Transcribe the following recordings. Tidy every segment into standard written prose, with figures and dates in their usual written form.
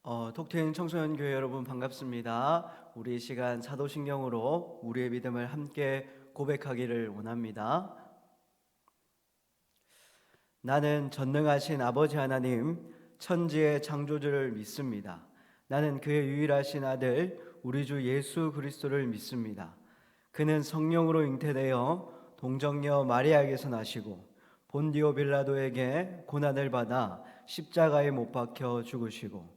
톡트인 청소년 교회 여러분 반갑습니다. 우리 시간 사도신경으로 우리의 믿음을 함께 고백하기를 원합니다. 나는 전능하신 아버지 하나님, 천지의 창조주를 믿습니다. 나는 그의 유일하신 아들 우리 주 예수 그리스도를 믿습니다. 그는 성령으로 잉태되어 동정녀 마리아에게서 나시고 본디오 빌라도에게 고난을 받아 십자가에 못 박혀 죽으시고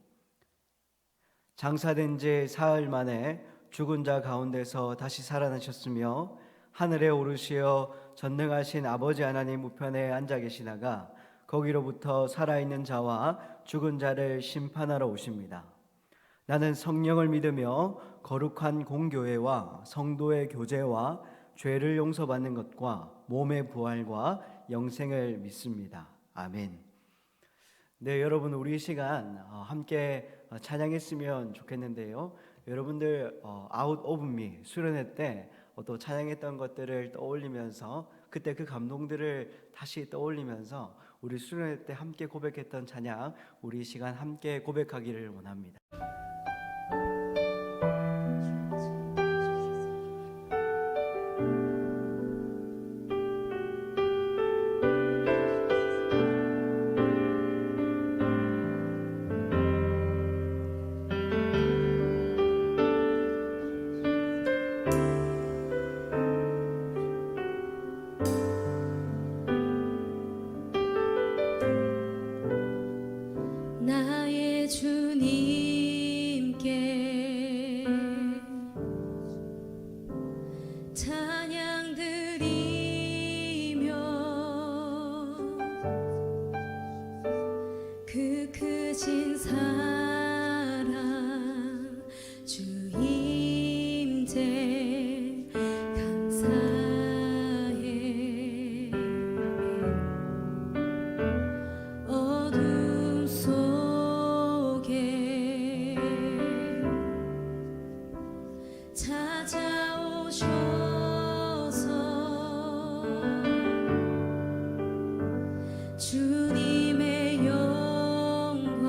장사된 지 사흘 만에 죽은 자 가운데서 다시 살아나셨으며 하늘에 오르시어 전능하신 아버지 하나님 우편에 앉아 계시다가 거기로부터 살아있는 자와 죽은 자를 심판하러 오십니다. 나는 성령을 믿으며 거룩한 공교회와 성도의 교제와 죄를 용서받는 것과 몸의 부활과 영생을 믿습니다. 아멘. 네, 여러분 우리 이 시간 함께 찬양했으면 좋겠는데요. 여러분들 Out of Me 수련회 때 또 찬양했던 것들을 떠올리면서 그때 그 감동들을 다시 떠올리면서 우리 수련회 때 함께 고백했던 찬양 우리 이 시간 함께 고백하기를 원합니다. 나의 주님께 찬양 드리며 그 크신 사랑 주 임재 감사해. 어둠 속에 찾아오셔서 주님의 영광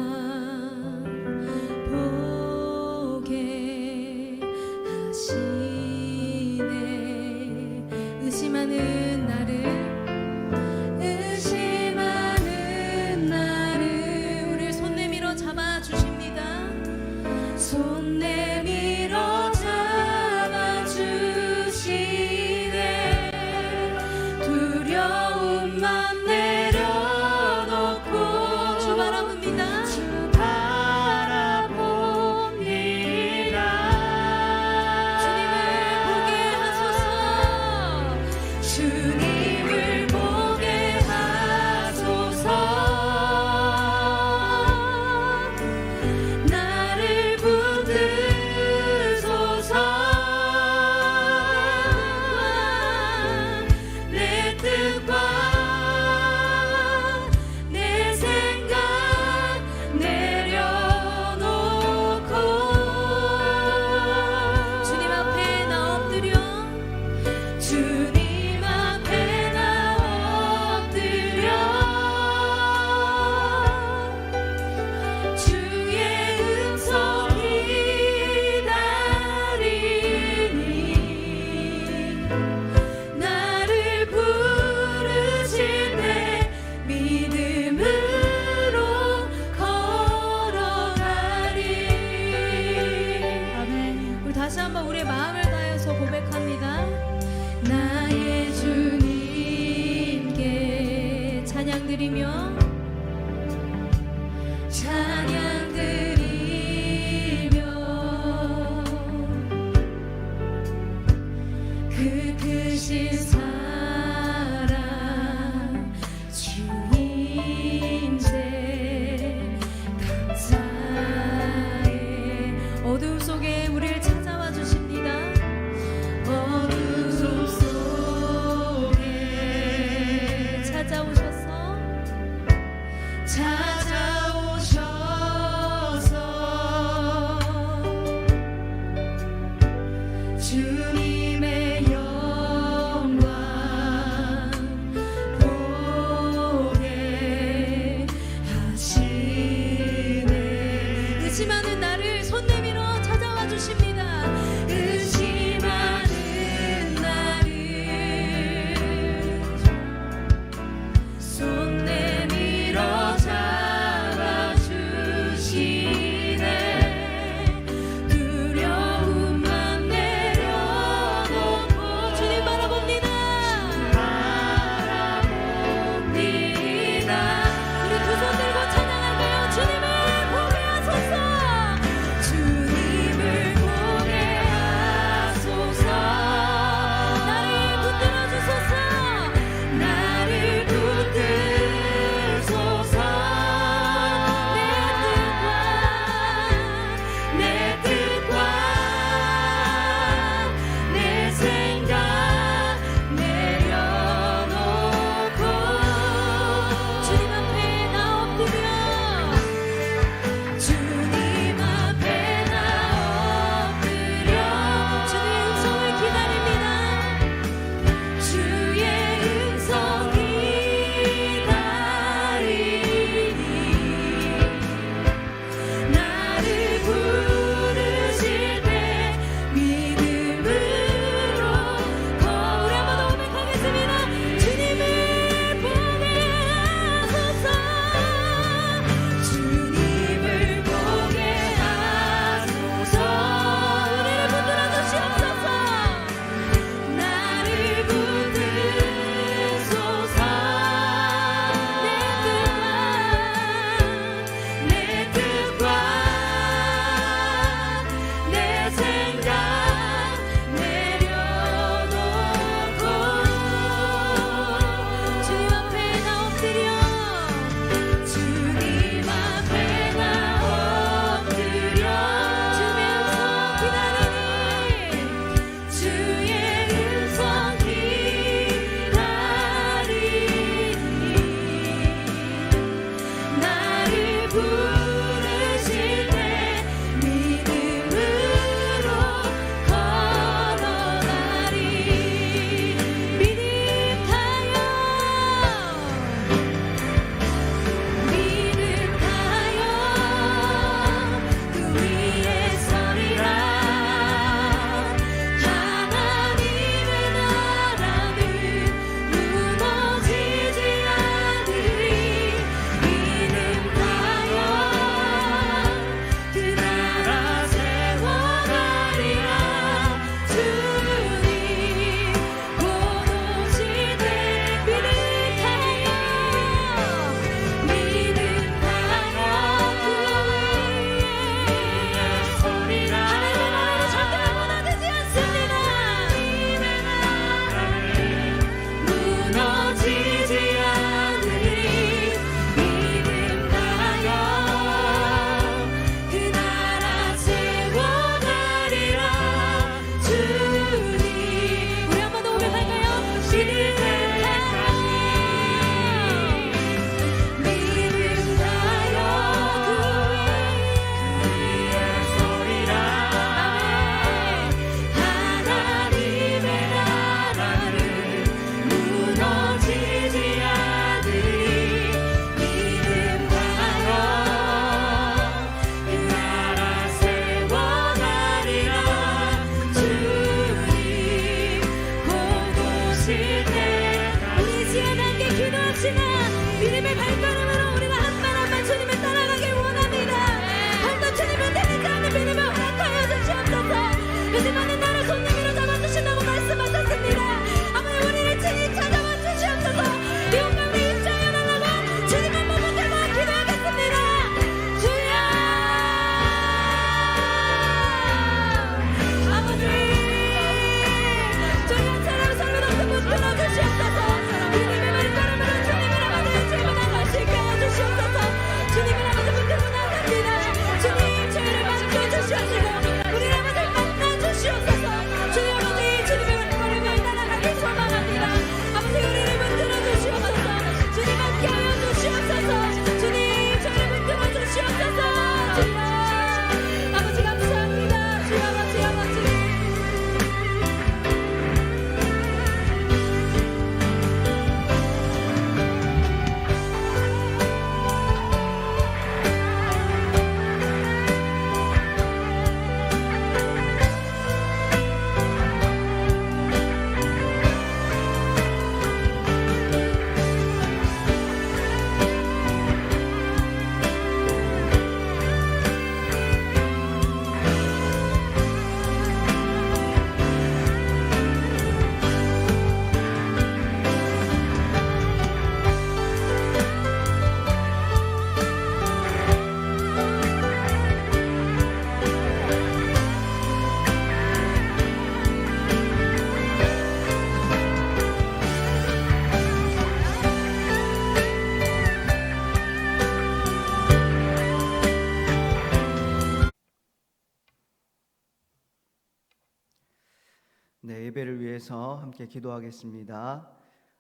네, 예배를 위해서 함께 기도하겠습니다.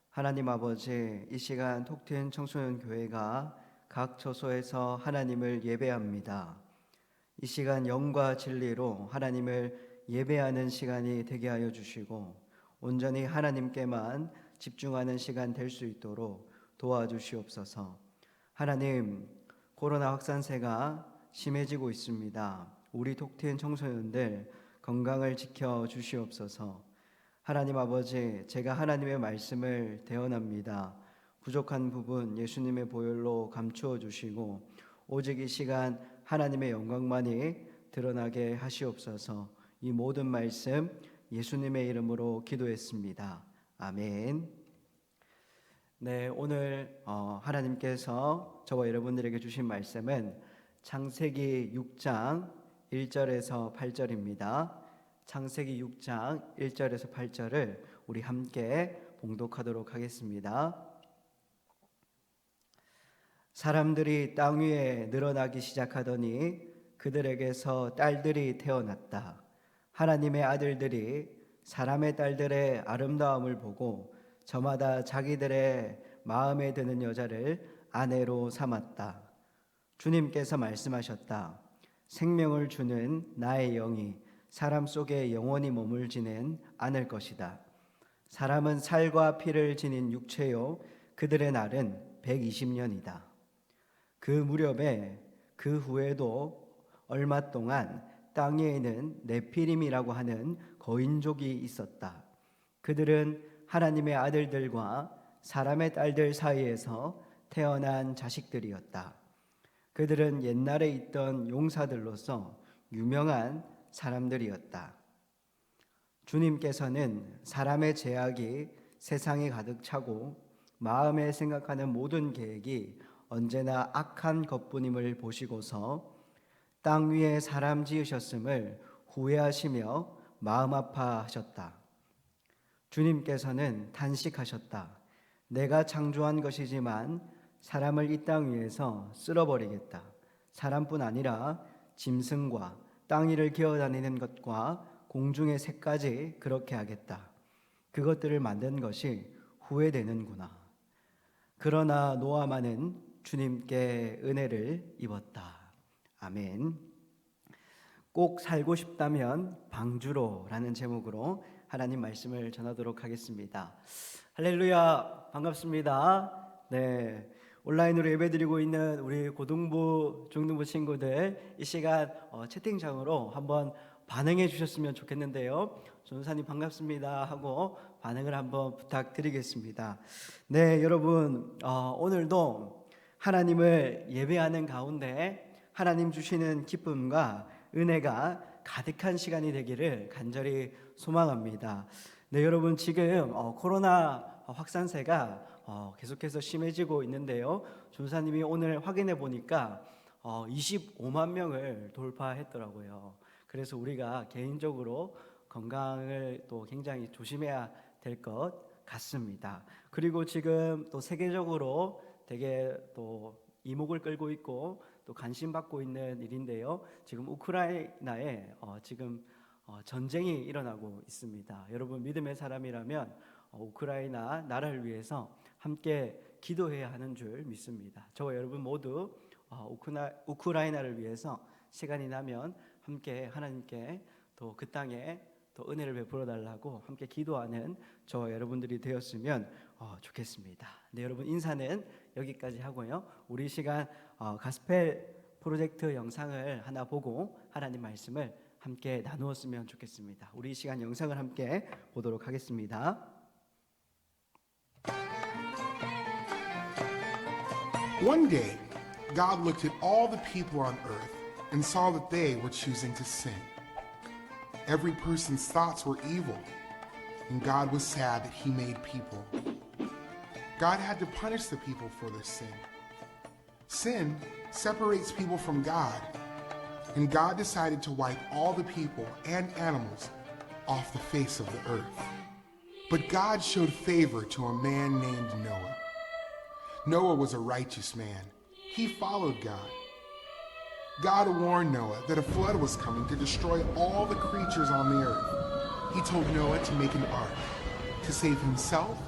하나님 아버지, 이 시간 톡튼 청소년 교회가 각 처소에서 하나님을 예배합니다. 이 시간 영과 진리로 하나님을 예배하는 시간이 되게 하여 주시고 온전히 하나님께만 집중하는 시간 될 수 있도록 도와주시옵소서. 하나님, 코로나 확산세가 심해지고 있습니다. 우리 톡튼 청소년들 건강을 지켜 주시옵소서. 하나님 아버지, 제가 하나님의 말씀을 대언합니다. 부족한 부분 예수님의 보혈로 감추어 주시고 오직 이 시간 하나님의 영광만이 드러나게 하시옵소서. 이 모든 말씀 예수님의 이름으로 기도했습니다. 아멘. 네, 오늘 하나님께서 저와 여러분들에게 주신 말씀은 창세기 6장 1절에서 8절입니다. 창세기 6장 1절에서 8절을 우리 함께 봉독하도록 하겠습니다. 사람들이 땅 위에 늘어나기 시작하더니 그들에게서 딸들이 태어났다. 하나님의 아들들이 사람의 딸들의 아름다움을 보고 저마다 자기들의 마음에 드는 여자를 아내로 삼았다. 주님께서 말씀하셨다. 생명을 주는 나의 영이 사람 속에 영원히 머물지는 않을 것이다. 사람은 살과 피를 지닌 육체요 그들의 날은 120년이다. 그 무렵에 그 후에도 얼마 동안 땅 위에는 네피림이라고 하는 거인족이 있었다. 그들은 하나님의 아들들과 사람의 딸들 사이에서 태어난 자식들이었다. 그들은 옛날에 있던 용사들로서 유명한 사람들이었다. 주님께서는 사람의 죄악이 세상에 가득 차고 마음에 생각하는 모든 계획이 언제나 악한 것뿐임을 보시고서 땅 위에 사람 지으셨음을 후회하시며 마음 아파하셨다. 주님께서는 단식하셨다. 내가 창조한 것이지만 사람을 이 땅 위에서 쓸어버리겠다. 사람뿐 아니라 짐승과 땅 위를 기어다니는 것과 공중의 새까지 그렇게 하겠다. 그것들을 만든 것이 후회되는구나. 그러나 노아만은 주님께 은혜를 입었다. 아멘. 꼭 살고 싶다면 방주로라는 제목으로 하나님 말씀을 전하도록 하겠습니다. 할렐루야, 반갑습니다. 네, 온라인으로 예배드리고 있는 우리 고등부, 중등부 친구들 이 시간 채팅창으로 한번 반응해 주셨으면 좋겠는데요. 전사님 반갑습니다 하고 반응을 한번 부탁드리겠습니다. 네, 여러분 오늘도 하나님을 예배하는 가운데 하나님 주시는 기쁨과 은혜가 가득한 시간이 되기를 간절히 소망합니다. 네, 여러분 지금 코로나 확산세가 계속해서 심해지고 있는데요. 전사님이 오늘 확인해 보니까 25만 명을 돌파했더라고요. 그래서 우리가 개인적으로 건강을 또 굉장히 조심해야 될 것 같습니다. 그리고 지금 또 세계적으로 되게 또 이목을 끌고 있고 또 관심 받고 있는 일인데요. 지금 우크라이나에 지금 전쟁이 일어나고 있습니다. 여러분 믿음의 사람이라면 우크라이나 나라를 위해서 함께 기도해야 하는 줄 믿습니다. 저와 여러분 모두 우크라이나를 위해서 시간이 나면 함께 하나님께 또 그 땅에 또 은혜를 베풀어 달라고 함께 기도하는 저와 여러분들이 되었으면 좋겠습니다. 네, 여러분 인사는 여기까지 하고요. 우리 시간 가스펠 프로젝트 영상을 하나 보고 하나님 말씀을 함께 나누었으면 좋겠습니다. 우리 시간 영상을 함께 보도록 하겠습니다. One day, God looked at all the people on earth and saw that they were choosing to sin. Every person's thoughts were evil, and God was sad that He made people. God had to punish the people for their sin. Sin separates people from God, and God decided to wipe all the people and animals off the face of the earth. But God showed favor to a man named Noah. Noah was a righteous man. He followed God. God warned Noah that a flood was coming to destroy all the creatures on the earth. He told Noah to make an ark to save himself,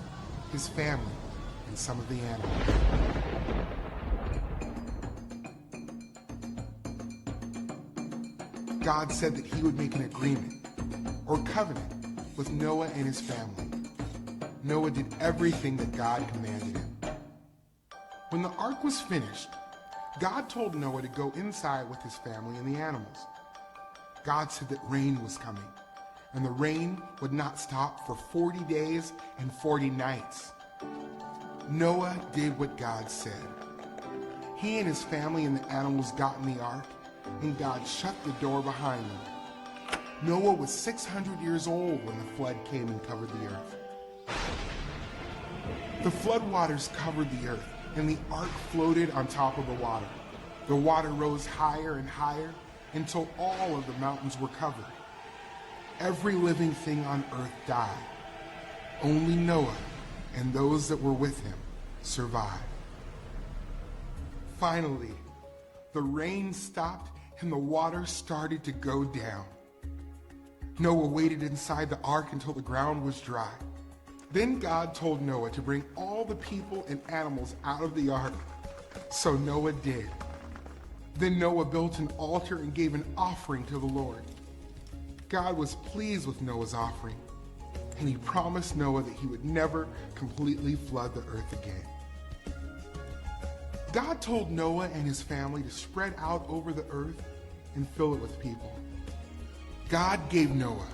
his family, and some of the animals. God said that he would make an agreement or covenant with Noah and his family. Noah did everything that God commanded him. When the ark was finished, God told Noah to go inside with his family and the animals. God said that rain was coming, and the rain would not stop for 40 days and 40 nights. Noah did what God said. He and his family and the animals got in the ark, and God shut the door behind them. Noah was 600 years old when the flood came and covered the earth. The flood waters covered the earth, and the ark floated on top of the water. The water rose higher and higher until all of the mountains were covered. Every living thing on earth died. Only Noah and those that were with him survived. Finally, the rain stopped and the water started to go down. Noah waited inside the ark until the ground was dry. Then God told Noah to bring all the people and animals out of the ark. So Noah did. Then Noah built an altar and gave an offering to the Lord. God was pleased with Noah's offering, and he promised Noah that he would never completely flood the earth again. God told Noah and his family to spread out over the earth and fill it with people. God gave Noah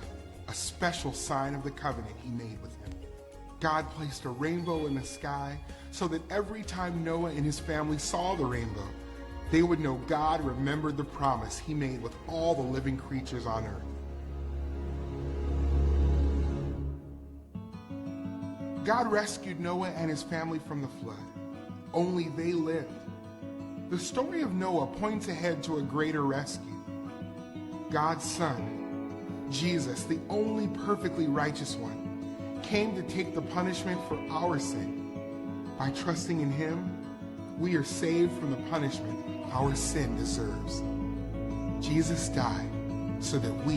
a special sign of the covenant he made with him. God placed a rainbow in the sky so that every time Noah and his family saw the rainbow, they would know God remembered the promise he made with all the living creatures on earth. God rescued Noah and his family from the flood. Only they lived. The story of Noah points ahead to a greater rescue. God's Son, Jesus, the only perfectly righteous one, came to take the punishment for our sin. By trusting in him, we are saved from the punishment our sin deserves. Jesus died so that we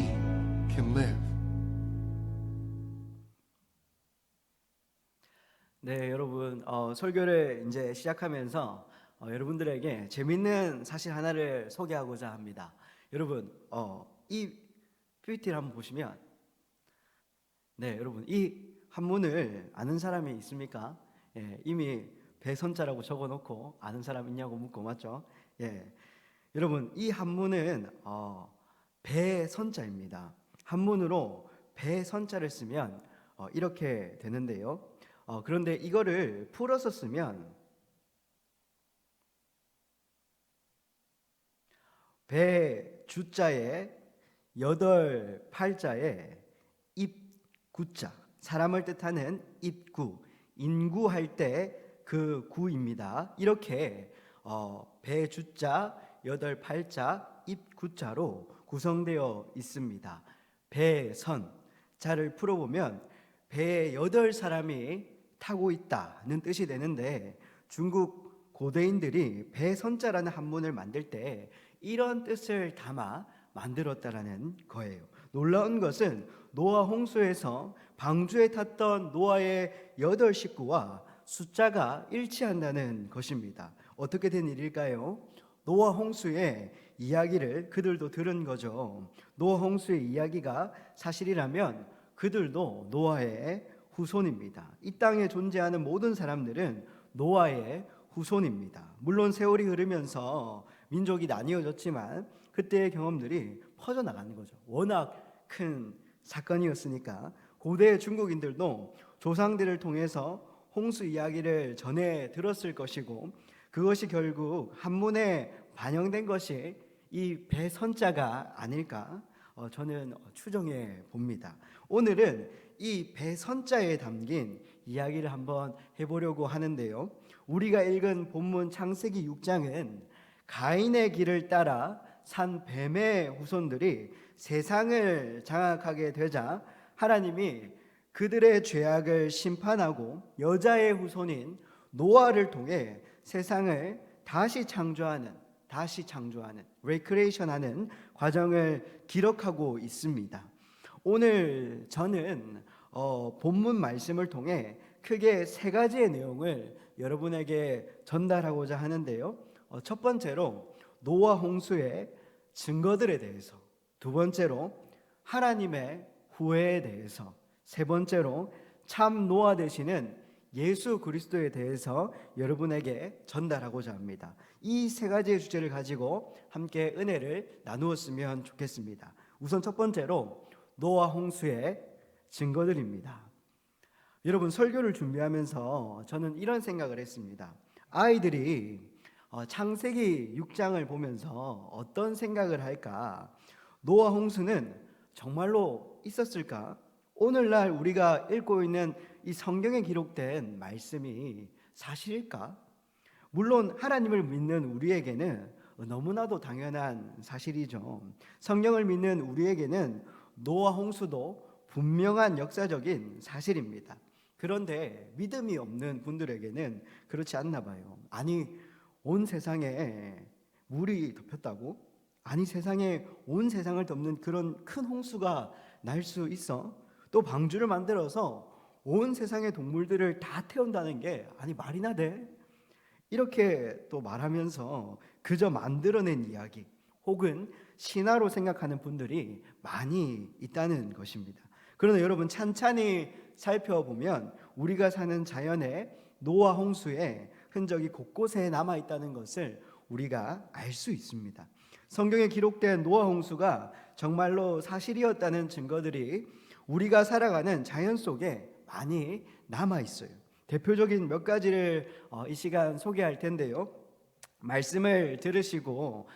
can live. 네, 여러분, 설교를 이제 시작하면서 여러분들에게 재밌는 사실 하나를 소개하고자 합니다. 여러분, 이 PPT를 한번 보시면, 네, 여러분, 이 한문을 아는 사람이 있습니까? 예, 이미 배선자라고 적어놓고 아는 사람 있냐고 묻고 맞죠? 예, 여러분, 이 한문은 배선자입니다. 한문으로 배선자를 쓰면 이렇게 되는데요. 그런데 이거를 풀어서 쓰면 배 주자에 여덟 팔자에 입구자, 사람을 뜻하는 입구, 인구할 때 그 구입니다. 이렇게 배 주자 여덟 팔자 입구자로 구성되어 있습니다. 배선 자를 풀어보면 배에 8사람이 타고 있다는 뜻이 되는데, 중국 고대인들이 배선자라는 한문을 만들 때 이런 뜻을 담아 만들었다라는 거예요. 놀라운 것은 노아 홍수에서 방주에 탔던 노아의 8 식구와 숫자가 일치한다는 것입니다. 어떻게 된 일일까요? 노아 홍수의 이야기를 그들도 들은 거죠. 노아 홍수의 이야기가 사실이라면 그들도 노아의 후손입니다. 이 땅에 존재하는 모든 사람들은 노아의 후손입니다. 물론 세월이 흐르면서 민족이 나뉘어졌지만 그때의 경험들이 퍼져나가는 거죠. 워낙 큰 사건이었으니까 고대 중국인들도 조상들을 통해서 홍수 이야기를 전해 들었을 것이고, 그것이 결국 한문에 반영된 것이 이 배선자가 아닐까 저는 추정해 봅니다. 오늘은 이 배선자에 담긴 이야기를 한번 해보려고 하는데요. 우리가 읽은 본문 창세기 6장은 가인의 길을 따라 산 뱀의 후손들이 세상을 장악하게 되자 하나님이 그들의 죄악을 심판하고 여자의 후손인 노아를 통해 세상을 다시 창조하는 다시 창조하는, 레크레이션하는 과정을 기록하고 있습니다. 오늘 저는 본문 말씀을 통해 크게 세 가지의 내용을 여러분에게 전달하고자 하는데요. 첫 번째로 노아 홍수의 증거들에 대해서, 두 번째로 하나님의 후회에 대해서, 세 번째로 참 노아 되시는 예수 그리스도에 대해서 여러분에게 전달하고자 합니다. 이 세 가지의 주제를 가지고 함께 은혜를 나누었으면 좋겠습니다. 우선 첫 번째로 노아 홍수의 증거들입니다. 여러분, 설교를 준비하면서 저는 이런 생각을 했습니다. 아이들이 창세기 6장을 보면서 어떤 생각을 할까? 노아 홍수는 정말로 있었을까? 오늘날 우리가 읽고 있는 이 성경에 기록된 말씀이 사실일까? 물론 하나님을 믿는 우리에게는 너무나도 당연한 사실이죠. 성경을 믿는 우리에게는 노아 홍수도 분명한 역사적인 사실입니다. 그런데 믿음이 없는 분들에게는 그렇지 않나 봐요. 아니, 온 세상에 물이 덮였다고? 아니, 세상에 온 세상을 덮는 그런 큰 홍수가 날 수 있어? 또 방주를 만들어서 온 세상의 동물들을 다 태운다는 게 아니 말이나 돼? 이렇게 또 말하면서 그저 만들어낸 이야기 혹은 신화로 생각하는 분들이 많이 있다는 것입니다. 그러나 여러분, 찬찬히 살펴보면 우리가 사는 자연의 노아 홍수의 흔적이 곳곳에 남아있다는 것을 우리가 알 수 있습니다. 성경에 기록된 노아 홍수가 정말로 사실이었다는 증거들이 우리가 살아가는 자연 속에 많이 남아있어요. 대표적인 몇 가지를 이 시간 소개할 텐데요. 말씀을 들으시고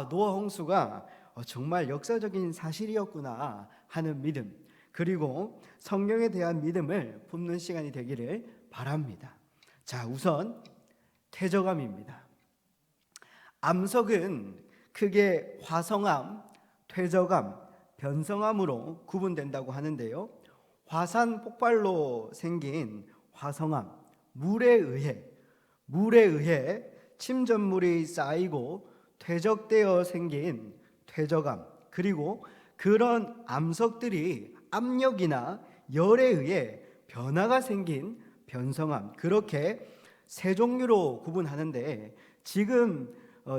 노아 홍수가 정말 역사적인 사실이었구나 하는 믿음, 그리고 성경에 대한 믿음을 품는 시간이 되기를 바랍니다. 자, 우선 퇴적암입니다. 암석은 크게 화성암, 퇴적암, 변성암으로 구분된다고 하는데요. 화산 폭발로 생긴 화성암, 물에 의해 침전물이 쌓이고 퇴적되어 생긴 퇴적암, 그리고 그런 암석들이 압력이나 열에 의해 변화가 생긴 변성암, 그렇게 세 종류로 구분하는데 지금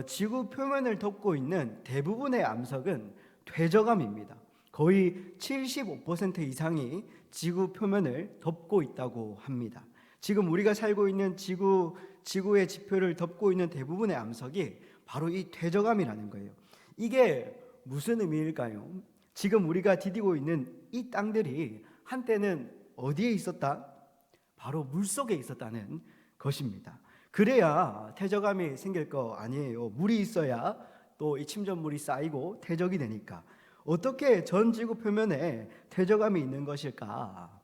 지구 표면을 덮고 있는 대부분의 암석은 퇴적암입니다. 거의 75% 이상이 지구 표면을 덮고 있다고 합니다. 지금 우리가 살고 있는 지구의 지표를 덮고 있는 대부분의 암석이 바로 이 퇴적암이라는 거예요. 이게 무슨 의미일까요? 지금 우리가 디디고 있는 이 땅들이 한때는 어디에 있었다? 바로 물속에 있었다는 것입니다. 그래야 퇴적암이 생길 거 아니에요. 물이 있어야 또 이 침전물이 쌓이고 퇴적이 되니까. 어떻게 전 지구 표면에 퇴적암이 있는 것일까?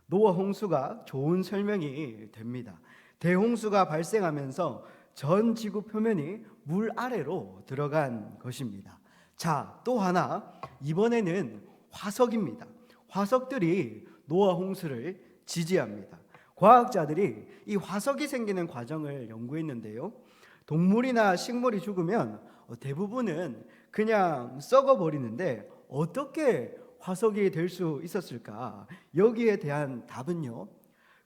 노아 홍수가 좋은 설명이 됩니다. 대홍수가 발생하면서 전 지구 표면이 물 아래로 들어간 것입니다. 자, 또 하나, 이번에는 화석입니다. 화석들이 노아 홍수를 지지합니다. 과학자들이 이 화석이 생기는 과정을 연구했는데요. 동물이나 식물이 죽으면 대부분은 그냥 썩어버리는데 어떻게 화석이 될 수 있었을까? 여기에 대한 답은요,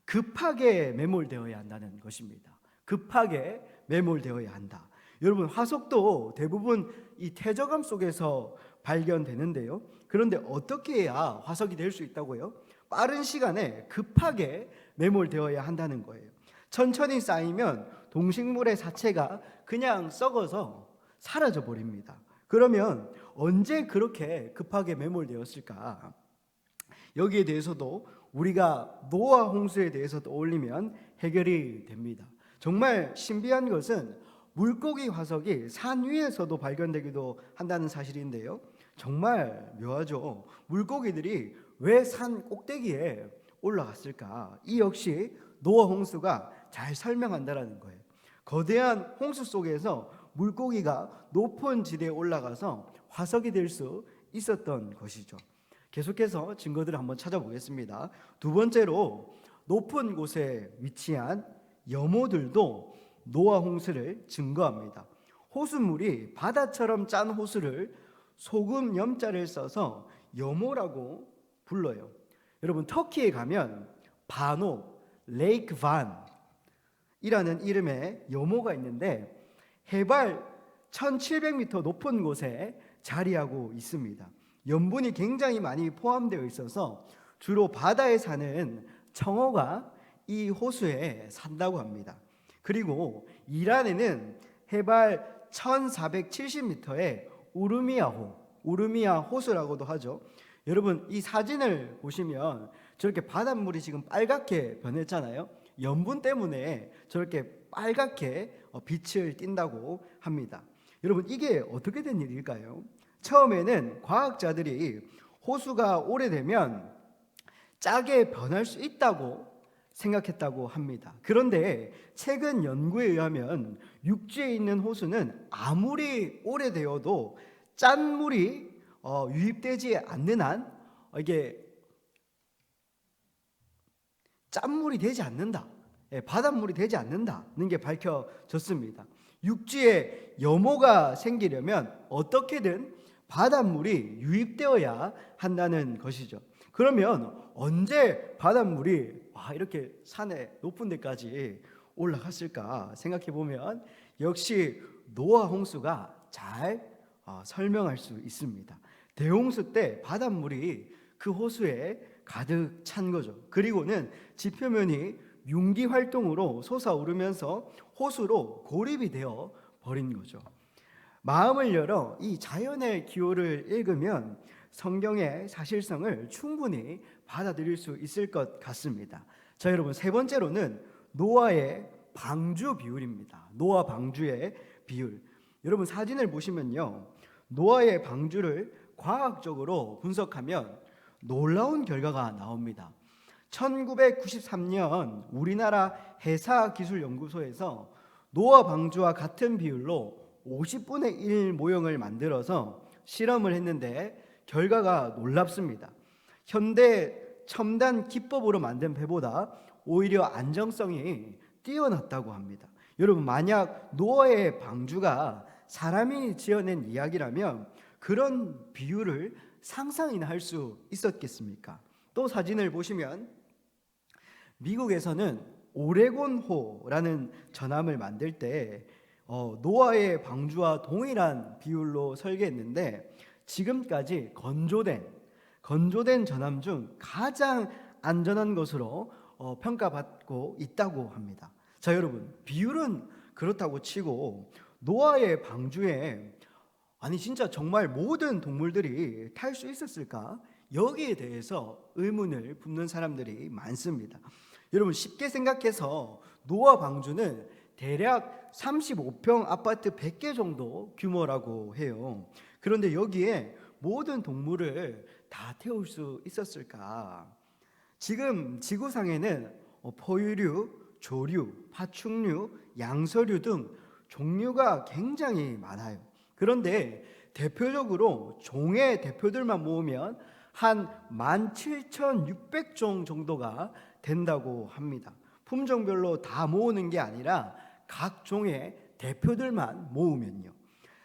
급하게 매몰되어야 한다는 것입니다. 급하게 매몰되어야 한다. 여러분, 화석도 대부분 이 퇴적암 속에서 발견되는데요. 그런데 어떻게 해야 화석이 될 수 있다고요? 빠른 시간에 급하게 매몰되어야 한다는 거예요. 천천히 쌓이면 동식물의 사체가 그냥 썩어서 사라져 버립니다. 그러면 언제 그렇게 급하게 매몰되었을까? 여기에 대해서도 우리가 노아 홍수에 대해서 떠올리면 해결이 됩니다. 정말 신비한 것은 물고기 화석이 산 위에서도 발견되기도 한다는 사실인데요. 정말 묘하죠. 물고기들이 왜 산 꼭대기에 올라갔을까? 이 역시 노아 홍수가 잘 설명한다는 거예요. 거대한 홍수 속에서 물고기가 높은 지대에 올라가서 화석이 될 수 있었던 것이죠. 계속해서 증거들을 한번 찾아보겠습니다. 두 번째로 높은 곳에 위치한 염호들도 노아 홍수를 증거합니다. 호수물이 바다처럼 짠 호수를 소금 염자를 써서 여모라고 불러요. 여러분 터키에 가면 바노, 레이크 반이라는 이름의 여모가 있는데 해발 1700m 높은 곳에 자리하고 있습니다. 염분이 굉장히 많이 포함되어 있어서 주로 바다에 사는 청어가 이 호수에 산다고 합니다. 그리고 이란에는 해발 1470m의 우르미아 호수라고도 하죠. 여러분 이 사진을 보시면 저렇게 바닷물이 지금 빨갛게 변했잖아요. 염분 때문에 저렇게 빨갛게 빛을 띈다고 합니다. 여러분 이게 어떻게 된 일일까요? 처음에는 과학자들이 호수가 오래되면 짜게 변할 수 있다고 생각했다고 합니다. 그런데 최근 연구에 의하면 육지에 있는 호수는 아무리 오래되어도 짠물이 유입되지 않는 한 이게 짠물이 되지 않는다. 바닷물이 되지 않는다는 게 밝혀졌습니다. 육지에 여모가 생기려면 어떻게든 바닷물이 유입되어야 한다는 것이죠. 그러면 언제 바닷물이 이렇게 산에 높은 데까지 올라갔을까 생각해 보면 역시 노아 홍수가 잘 설명할 수 있습니다. 대홍수 때 바닷물이 그 호수에 가득 찬 거죠. 그리고는 지표면이 융기 활동으로 솟아오르면서 호수로 고립이 되어 버린 거죠. 마음을 열어 이 자연의 기호를 읽으면 성경의 사실성을 충분히 받아들일 수 있을 것 같습니다. 자, 여러분 세 번째로는 노아의 방주 비율입니다. 노아 방주의 비율. 여러분 사진을 보시면요, 노아의 방주를 과학적으로 분석하면 놀라운 결과가 나옵니다. 1993년 우리나라 해사기술연구소에서 노아 방주와 같은 비율로 50분의 1 모형을 만들어서 실험을 했는데 결과가 놀랍습니다. 현대 첨단 기법으로 만든 배보다 오히려 안정성이 뛰어났다고 합니다. 여러분 만약 노아의 방주가 사람이 지어낸 이야기라면 그런 비율을 상상이나 할 수 있었겠습니까? 또 사진을 보시면 미국에서는 오레곤호라는 전함을 만들 때 노아의 방주와 동일한 비율로 설계했는데 지금까지 건조된 전함 중 가장 안전한 것으로 평가받고 있다고 합니다. 자, 여러분 비율은 그렇다고 치고 노아의 방주에 진짜 정말 모든 동물들이 탈 수 있었을까? 여기에 대해서 의문을 품는 사람들이 많습니다. 여러분 쉽게 생각해서 노아 방주는 대략 35평 아파트 100개 정도 규모라고 해요. 그런데 여기에 모든 동물을 다 태울 수 있었을까? 지금 지구상에는 포유류, 조류, 파충류, 양서류 등 종류가 굉장히 많아요. 그런데 대표적으로 종의 대표들만 모으면 한 17,600종 정도가 된다고 합니다. 품종별로 다 모으는 게 아니라 각 종의 대표들만 모으면요.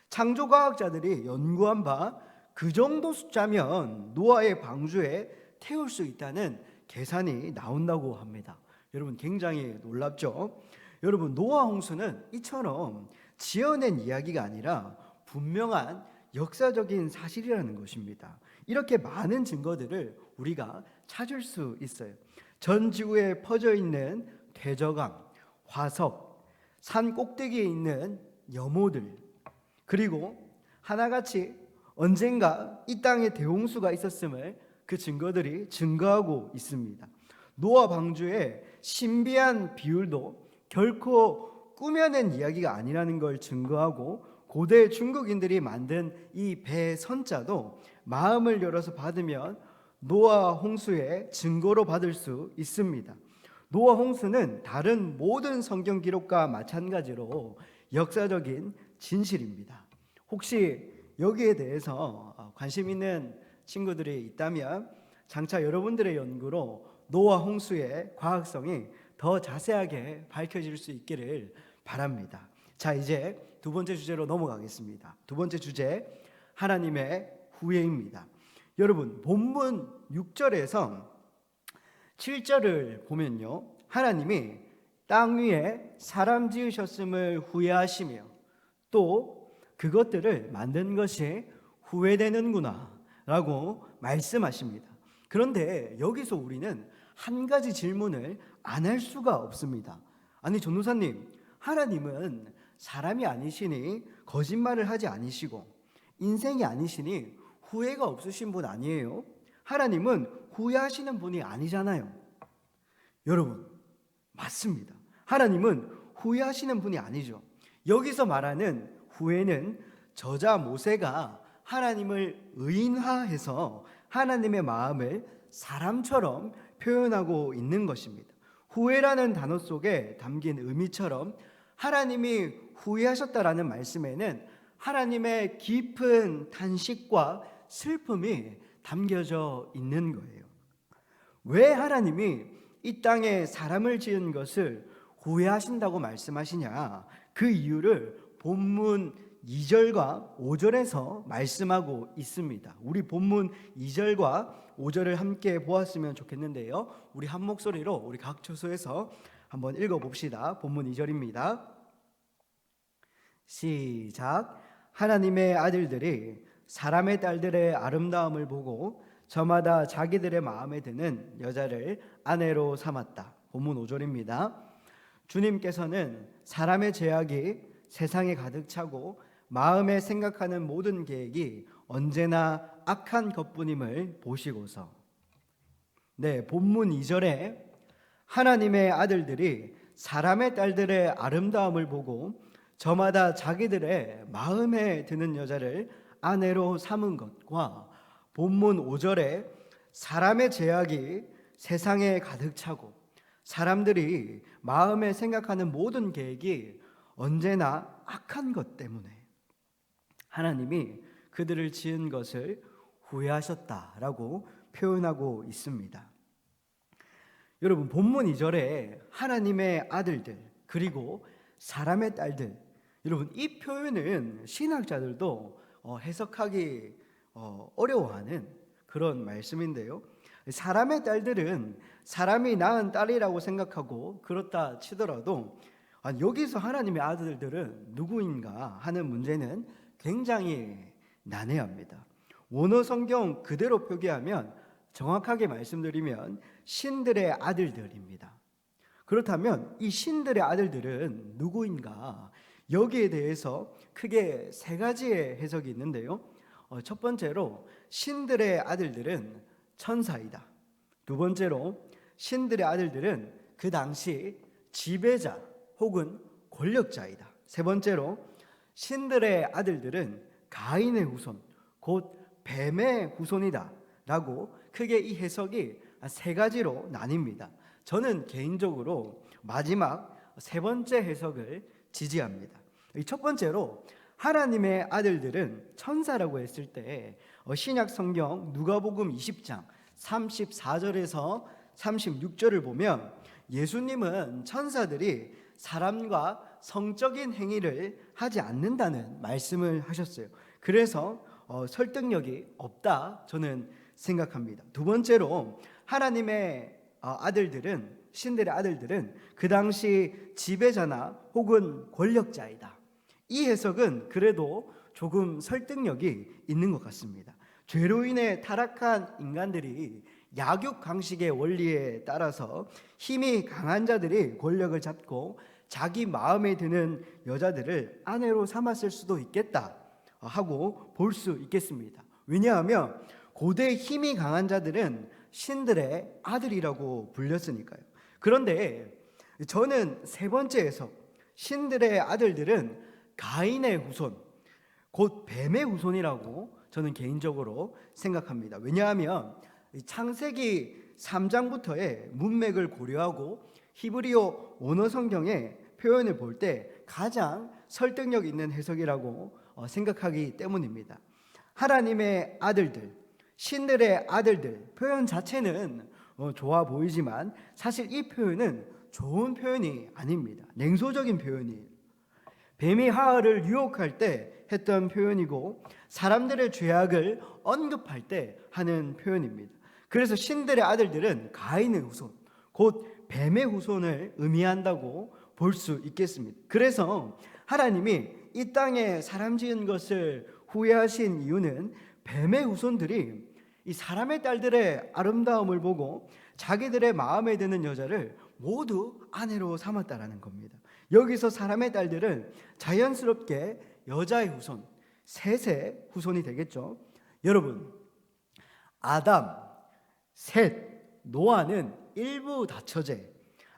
창조과학자들이 연구한 바 그 정도 숫자면 노아의 방주에 태울 수 있다는 계산이 나온다고 합니다. 여러분 굉장히 놀랍죠? 여러분 노아 홍수는 이처럼 지어낸 이야기가 아니라 분명한 역사적인 사실이라는 것입니다. 이렇게 많은 증거들을 우리가 찾을 수 있어요. 전 지구에 퍼져 있는 퇴저강, 화석, 산 꼭대기에 있는 여모들, 그리고 하나같이 언젠가 이 땅에 대홍수가 있었음을 그 증거들이 증거하고 있습니다. 노아 방주의 신비한 비율도 결코 꾸며낸 이야기가 아니라는 걸 증거하고 고대 중국인들이 만든 이 배 선자도 마음을 열어서 받으면 노아 홍수의 증거로 받을 수 있습니다. 노아 홍수는 다른 모든 성경 기록과 마찬가지로 역사적인 진실입니다. 혹시 여기에 대해서 관심 있는 친구들이 있다면 장차 여러분들의 연구로 노아 홍수의 과학성이 더 자세하게 밝혀질 수 있기를 바랍니다. 자, 이제 두 번째 주제로 넘어가겠습니다. 두 번째 주제, 하나님의 후예입니다. 여러분, 본문 6절에서 7절을 보면요, 하나님이 땅 위에 사람 지으셨음을 후회하시며 또 그것들을 만든 것이 후회되는구나 라고 말씀하십니다. 그런데 여기서 우리는 한 가지 질문을 안 할 수가 없습니다. 아니, 전도사님, 하나님은 사람이 아니시니 거짓말을 하지 않으시고 인생이 아니시니 후회가 없으신 분 아니에요? 하나님은 후회하시는 분이 아니잖아요. 여러분, 맞습니다. 하나님은 후회하시는 분이 아니죠. 여기서 말하는 후회는 저자 모세가 하나님을 의인화해서 하나님의 마음을 사람처럼 표현하고 있는 것입니다. 후회라는 단어 속에 담긴 의미처럼 하나님이 후회하셨다라는 말씀에는 하나님의 깊은 탄식과 슬픔이 담겨져 있는 거예요. 왜 하나님이 이 땅에 사람을 지은 것을 후회하신다고 말씀하시냐? 그 이유를 본문 2절과 5절에서 말씀하고 있습니다. 우리 본문 2절과 5절을 함께 보았으면 좋겠는데요, 우리 한 목소리로 우리 각 처소에서 한번 읽어봅시다. 본문 2절입니다. 시작. 하나님의 아들들이 사람의 딸들의 아름다움을 보고 저마다 자기들의 마음에 드는 여자를 아내로 삼았다. 본문 5절입니다. 주님께서는 사람의 죄악이 세상에 가득 차고 마음에 생각하는 모든 계획이 언제나 악한 것뿐임을 보시고서, 본문 2절에 하나님의 아들들이 사람의 딸들의 아름다움을 보고 저마다 자기들의 마음에 드는 여자를 아내로 삼은 것과 본문 5절에 사람의 죄악이 세상에 가득 차고 사람들이 마음에 생각하는 모든 계획이 언제나 악한 것 때문에 하나님이 그들을 지은 것을 후회하셨다라고 표현하고 있습니다. 여러분, 본문 2절에 하나님의 아들들 그리고 사람의 딸들, 여러분, 이 표현은 신학자들도 해석하기 어려워하는 그런 말씀인데요, 사람의 딸들은 사람이 낳은 딸이라고 생각하고 그렇다 치더라도 여기서 하나님의 아들들은 누구인가 하는 문제는 굉장히 난해합니다. 원어 성경 그대로 표기하면, 정확하게 말씀드리면 신들의 아들들입니다. 그렇다면 이 신들의 아들들은 누구인가? 여기에 대해서 크게 세 가지의 해석이 있는데요, 첫 번째로 신들의 아들들은 천사이다. 두 번째로 신들의 아들들은 그 당시 지배자 혹은 권력자이다. 세 번째로 신들의 아들들은 가인의 후손, 곧 뱀의 후손이다 라고 크게 이 해석이 세 가지로 나뉩니다. 저는 개인적으로 마지막 세 번째 해석을 지지합니다. 첫 번째로 하나님의 아들들은 천사라고 했을 때 신약 성경 누가복음 20장 34절에서 36절을 보면 예수님은 천사들이 사람과 성적인 행위를 하지 않는다는 말씀을 하셨어요. 그래서 설득력이 없다 저는 생각합니다. 두 번째로 하나님의 아들들은, 신들의 아들들은 그 당시 지배자나 혹은 권력자이다. 이 해석은 그래도 조금 설득력이 있는 것 같습니다. 죄로 인해 타락한 인간들이 약육강식의 원리에 따라서 힘이 강한 자들이 권력을 잡고 자기 마음에 드는 여자들을 아내로 삼았을 수도 있겠다 하고 볼 수 있겠습니다. 왜냐하면 고대 힘이 강한 자들은 신들의 아들이라고 불렸으니까요. 그런데 저는 세 번째 해석, 신들의 아들들은 가인의 후손, 곧 뱀의 후손이라고 저는 개인적으로 생각합니다. 왜냐하면 창세기 3장부터의 문맥을 고려하고 히브리어 원어 성경의 표현을 볼 때 가장 설득력 있는 해석이라고 생각하기 때문입니다. 하나님의 아들들, 신들의 아들들, 표현 자체는 좋아 보이지만 사실 이 표현은 좋은 표현이 아닙니다. 냉소적인 표현이에요. 뱀이 하와를 유혹할 때 했던 표현이고 사람들의 죄악을 언급할 때 하는 표현입니다. 그래서 신들의 아들들은 가인의 후손, 곧 뱀의 후손을 의미한다고 볼 수 있겠습니다. 그래서 하나님이 이 땅에 사람 지은 것을 후회하신 이유는 뱀의 후손들이 이 사람의 딸들의 아름다움을 보고 자기들의 마음에 드는 여자를 모두 아내로 삼았다라는 겁니다. 여기서 사람의 딸들은 자연스럽게 여자의 후손, 셋의 후손이 되겠죠. 여러분, 아담, 셋, 노아는 일부 다처제,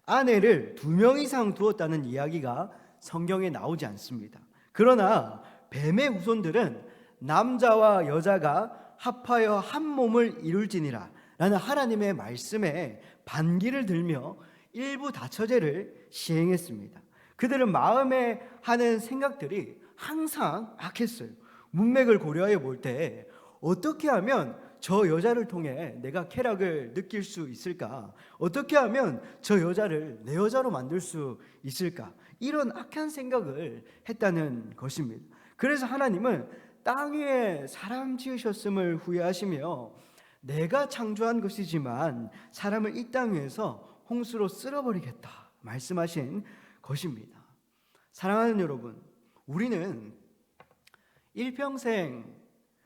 아내를 2명 이상 두었다는 이야기가 성경에 나오지 않습니다. 그러나 뱀의 후손들은 남자와 여자가 합하여 한 몸을 이룰지니라 라는 하나님의 말씀에 반기를 들며 일부 다처제를 시행했습니다. 그들은 마음에 하는 생각들이 항상 악했어요. 문맥을 고려해 볼 때 어떻게 하면 저 여자를 통해 내가 쾌락을 느낄 수 있을까? 어떻게 하면 저 여자를 내 여자로 만들 수 있을까? 이런 악한 생각을 했다는 것입니다. 그래서 하나님은 땅 위에 사람 지으셨음을 후회하시며 내가 창조한 것이지만 사람을 이 땅 위에서 홍수로 쓸어버리겠다 말씀하신 것입니다. 사랑하는 여러분, 우리는 일평생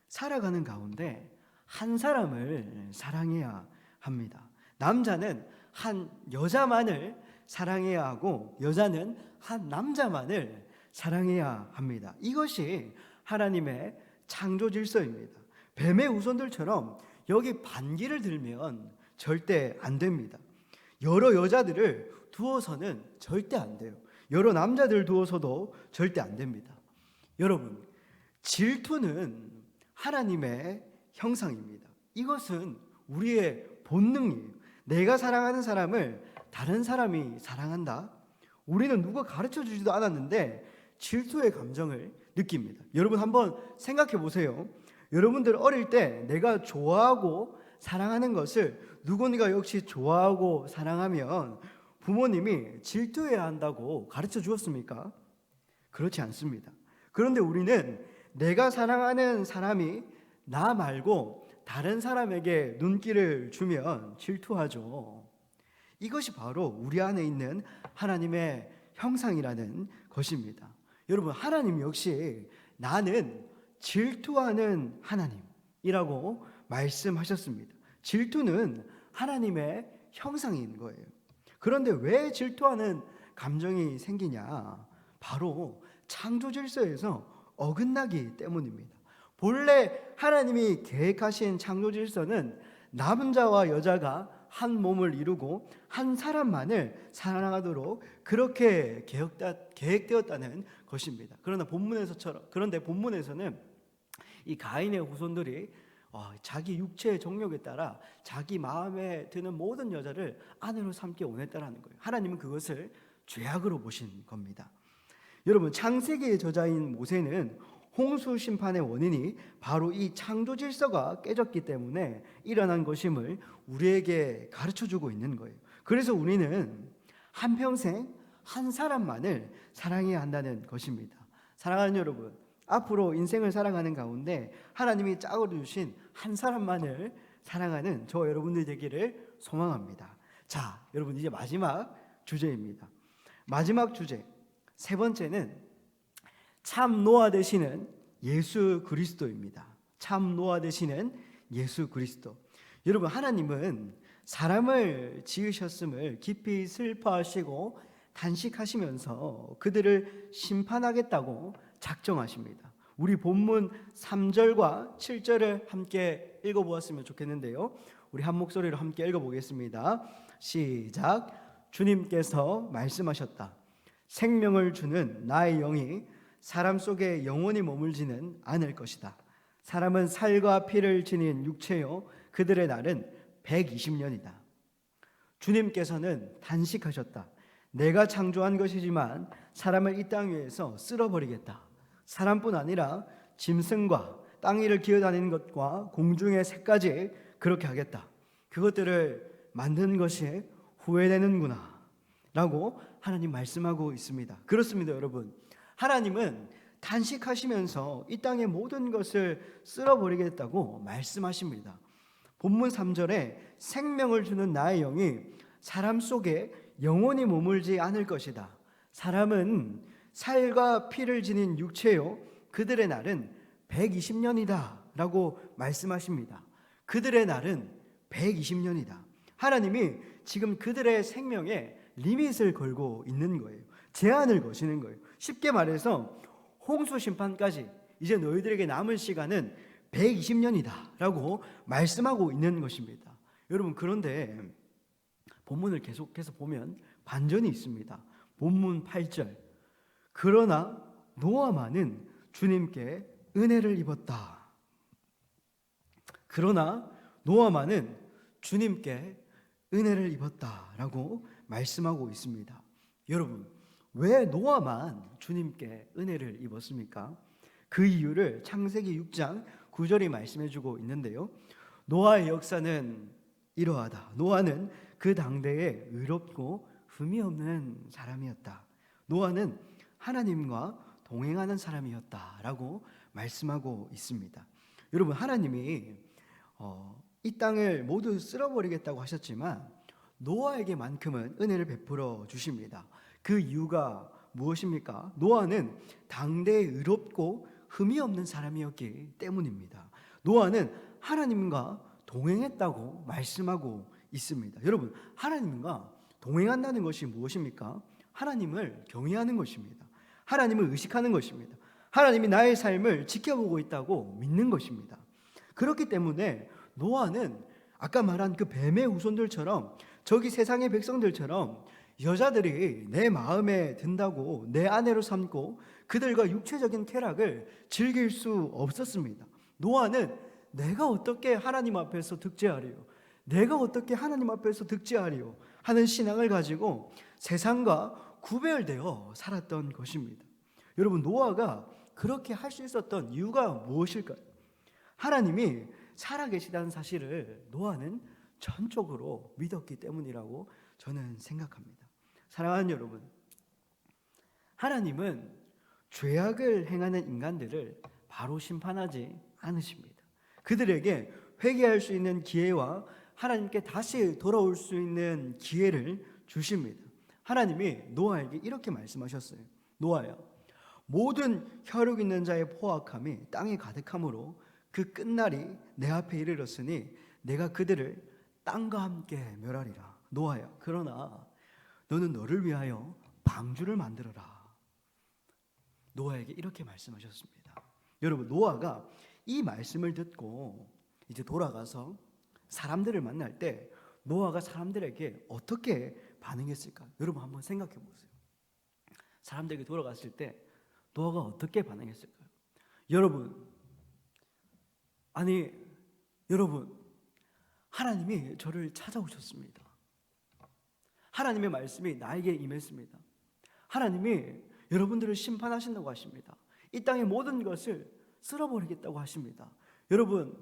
살아가는 가운데 한 사람을 사랑해야 합니다. 남자는 한 여자만을 사랑해야 하고 여자는 한 남자만을 사랑해야 합니다. 이것이 하나님의 창조 질서입니다. 뱀의 후손들처럼 여기 반기를 들면 절대 안 됩니다. 여러 여자들을 두어서는 절대 안 돼요. 여러 남자들 두어서도 절대 안 됩니다. 여러분, 질투는 하나님의 형상입니다. 이것은 우리의 본능이에요. 내가 사랑하는 사람을 다른 사람이 사랑한다? 우리는 누가 가르쳐 주지도 않았는데 질투의 감정을 느낍니다. 여러분 한번 생각해 보세요. 여러분들 어릴 때 내가 좋아하고 사랑하는 것을 누군가 역시 좋아하고 사랑하면 부모님이 질투해야 한다고 가르쳐 주었습니까? 그렇지 않습니다. 그런데 우리는 내가 사랑하는 사람이 나 말고 다른 사람에게 눈길을 주면 질투하죠. 이것이 바로 우리 안에 있는 하나님의 형상이라는 것입니다. 여러분, 하나님 역시 나는 질투하는 하나님이라고 말씀하셨습니다. 질투는 하나님의 형상인 거예요. 그런데 왜 질투하는 감정이 생기냐? 바로 창조 질서에서 어긋나기 때문입니다. 본래 하나님이 계획하신 창조 질서는 남자와 여자가 한 몸을 이루고 한 사람만을 사랑하도록 그렇게 계획되었다는 것입니다. 그런데 본문에서는 이 가인의 후손들이 자기 육체의 정욕에 따라 자기 마음에 드는 모든 여자를 아내로 삼기 원했다라는 거예요. 하나님은 그것을 죄악으로 보신 겁니다. 여러분, 창세기의 저자인 모세는 홍수 심판의 원인이 바로 이 창조 질서가 깨졌기 때문에 일어난 것임을 우리에게 가르쳐주고 있는 거예요. 그래서 우리는 한평생 한 사람만을 사랑해야 한다는 것입니다. 사랑하는 여러분, 앞으로 인생을 살아가는 가운데 하나님이 짝으로 주신 한 사람만을 사랑하는 저 여러분들 되기를 소망합니다. 자, 여러분 이제 마지막 주제입니다. 마지막 주제, 세 번째는 참 노아 되시는 예수 그리스도입니다. 참 노아 되시는 예수 그리스도. 여러분, 하나님은 사람을 지으셨음을 깊이 슬퍼하시고 단식하시면서 그들을 심판하겠다고 작정하십니다. 우리 본문 3절과 7절을 함께 읽어보았으면 좋겠는데요. 우리 한 목소리로 함께 읽어보겠습니다. 시작. 주님께서 말씀하셨다. 생명을 주는 나의 영이 사람 속에 영원히 머물지는 않을 것이다. 사람은 살과 피를 지닌 육체요 그들의 날은 120년이다. 주님께서는 단식하셨다. 내가 창조한 것이지만 사람을 이 땅 위에서 쓸어버리겠다. 사람뿐 아니라 짐승과 땅 위를 기어다니는 것과 공중의 새까지 그렇게 하겠다. 그것들을 만든 것이 후회되는구나 라고 하나님 말씀하고 있습니다. 그렇습니다, 여러분. 하나님은 단식하시면서 이 땅의 모든 것을 쓸어버리겠다고 말씀하십니다. 본문 3절에 생명을 주는 나의 영이 사람 속에 영원히 머물지 않을 것이다. 사람은 살과 피를 지닌 육체요 그들의 날은 120년이다 라고 말씀하십니다. 그들의 날은 120년이다. 하나님이 지금 그들의 생명에 리밋을 걸고 있는 거예요. 제한을 거시는 거예요. 쉽게 말해서 홍수 심판까지 이제 너희들에게 남은 시간은 120년이다 라고 말씀하고 있는 것입니다. 여러분, 그런데 본문을 계속해서 보면 반전이 있습니다. 본문 8절, 그러나 노아만은 주님께 은혜를 입었다. 그러나 노아만은 주님께 은혜를 입었다라고 말씀하고 있습니다. 여러분, 왜 노아만 주님께 은혜를 입었습니까? 그 이유를 창세기 6장 9절이 말씀해 주고 있는데요. 노아의 역사는 이러하다. 노아는 그 당대에 의롭고 흠이 없는 사람이었다. 노아는 하나님과 동행하는 사람이었다라고 말씀하고 있습니다. 여러분, 하나님이 이 땅을 모두 쓸어버리겠다고 하셨지만 노아에게만큼은 은혜를 베풀어 주십니다. 그 이유가 무엇입니까? 노아는 당대에 의롭고 흠이 없는 사람이었기 때문입니다. 노아는 하나님과 동행했다고 말씀하고 있습니다. 여러분, 하나님과 동행한다는 것이 무엇입니까? 하나님을 경외하는 것입니다. 하나님을 의식하는 것입니다. 하나님이 나의 삶을 지켜보고 있다고 믿는 것입니다. 그렇기 때문에 노아는 아까 말한 그 뱀의 후손들처럼, 저기 세상의 백성들처럼 여자들이 내 마음에 든다고 내 아내로 삼고 그들과 육체적인 쾌락을 즐길 수 없었습니다. 노아는 내가 어떻게 하나님 앞에서 득죄하리요, 내가 어떻게 하나님 앞에서 득죄하리요 하는 신앙을 가지고 세상과 구별되어 살았던 것입니다. 여러분, 노아가 그렇게 할 수 있었던 이유가 무엇일까요? 하나님이 살아계시다는 사실을 노아는 전적으로 믿었기 때문이라고 저는 생각합니다. 사랑하는 여러분, 하나님은 죄악을 행하는 인간들을 바로 심판하지 않으십니다. 그들에게 회개할 수 있는 기회와 하나님께 다시 돌아올 수 있는 기회를 주십니다. 하나님이 노아에게 이렇게 말씀하셨어요. 노아야, 모든 혈육 있는 자의 포악함이 땅에 가득함으로 그 끝날이 내 앞에 이르렀으니 내가 그들을 땅과 함께 멸하리라. 노아야, 그러나 너는 너를 위하여 방주를 만들어라. 노아에게 이렇게 말씀하셨습니다. 여러분, 노아가 이 말씀을 듣고 이제 돌아가서 사람들을 만날 때 노아가 사람들에게 어떻게 반응했을까? 여러분, 한번 생각해 보세요. 사람들에게 돌아갔을 때 노아가 어떻게 반응했을까요? 여러분, 하나님이 저를 찾아오셨습니다. 하나님의 말씀이 나에게 임했습니다. 하나님이 여러분들을 심판하신다고 하십니다. 이 땅의 모든 것을 쓸어버리겠다고 하십니다. 여러분,